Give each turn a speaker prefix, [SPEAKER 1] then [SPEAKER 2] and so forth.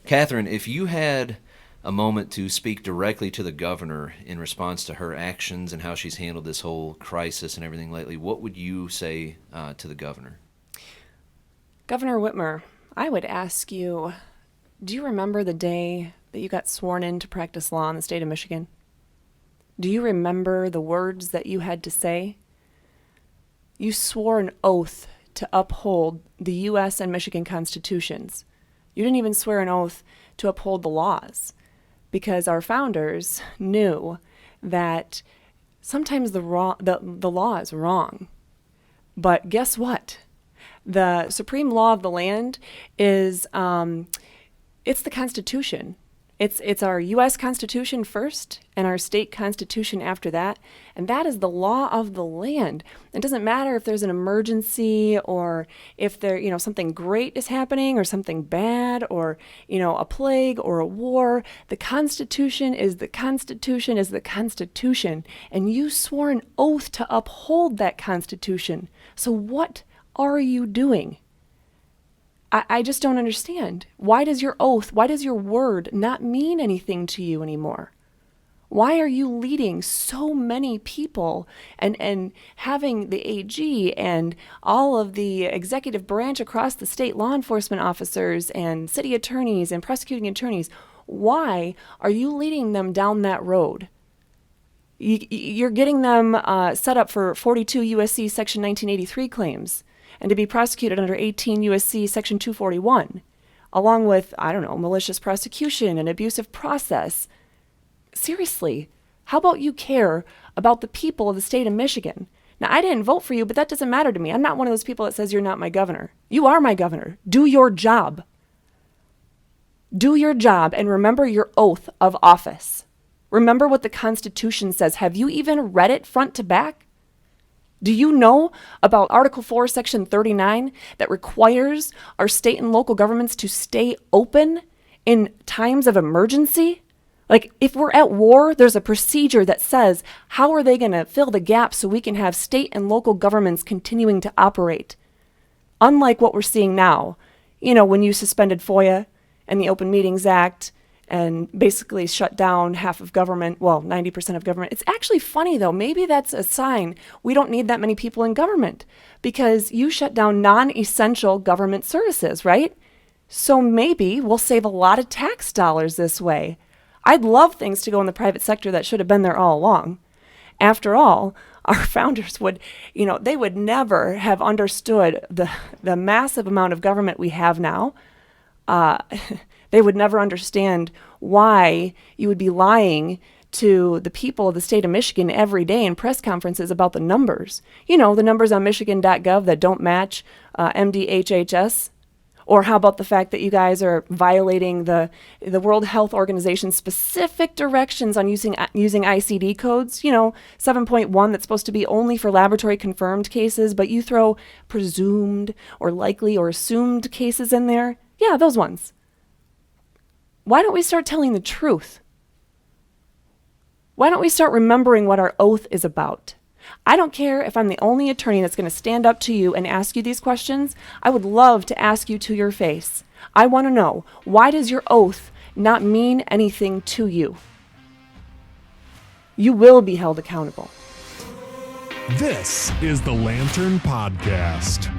[SPEAKER 1] Catherine, if you had a moment to speak directly to the governor in response to her actions and how she's handled this whole crisis and everything lately, what would you say to the governor?
[SPEAKER 2] Governor Whitmer, I would ask you, do you remember the day that you got sworn in to practice law in the state of Michigan? Do you remember the words that you had to say? You swore an oath to uphold the U.S. and Michigan constitutions. You didn't even swear an oath to uphold the laws, because our founders knew that sometimes the law is wrong. But guess what? The supreme law of the land is it's the Constitution. It's our U.S. Constitution first and our state constitution after that. And that is the law of the land. It doesn't matter if there's an emergency or if something great is happening or something bad or, a plague or a war. The Constitution is the Constitution is the Constitution. And you swore an oath to uphold that Constitution. So what are you doing? I just don't understand. Why does your oath, why does your word not mean anything to you anymore? Why are you leading so many people and having the AG and all of the executive branch across the state law enforcement officers and city attorneys and prosecuting attorneys? Why are you leading them down that road? You're getting them set up for 42 U.S.C. Section 1983 claims and to be prosecuted under 18 U.S.C. Section 241, along with, malicious prosecution and abusive process. Seriously, how about you care about the people of the state of Michigan? Now, I didn't vote for you, but that doesn't matter to me. I'm not one of those people that says you're not my governor. You are my governor. Do your job. Do your job and remember your oath of office. Remember what the Constitution says. Have you even read it front to back? Do you know about Article 4, Section 39 that requires our state and local governments to stay open in times of emergency? Like, if we're at war, there's a procedure that says, how are they going to fill the gap so we can have state and local governments continuing to operate? Unlike what we're seeing now, when you suspended FOIA and the Open Meetings Act and basically shut down half of government, 90% of government. It's actually funny, though. Maybe that's a sign we don't need that many people in government because you shut down non-essential government services, right? So maybe we'll save a lot of tax dollars this way. I'd love things to go in the private sector that should have been there all along. After all, our founders would never have understood the massive amount of government we have now. They would never understand why you would be lying to the people of the state of Michigan every day in press conferences about the numbers. The numbers on Michigan.gov that don't match MDHHS. Or how about the fact that you guys are violating the World Health Organization's specific directions on using ICD codes? 7.1 that's supposed to be only for laboratory confirmed cases, but you throw presumed or likely or assumed cases in there. Yeah, those ones. Why don't we start telling the truth? Why don't we start remembering what our oath is about? I don't care if I'm the only attorney that's going to stand up to you and ask you these questions. I would love to ask you to your face. I want to know, why does your oath not mean anything to you? You will be held accountable.
[SPEAKER 3] This is the Lantern Podcast.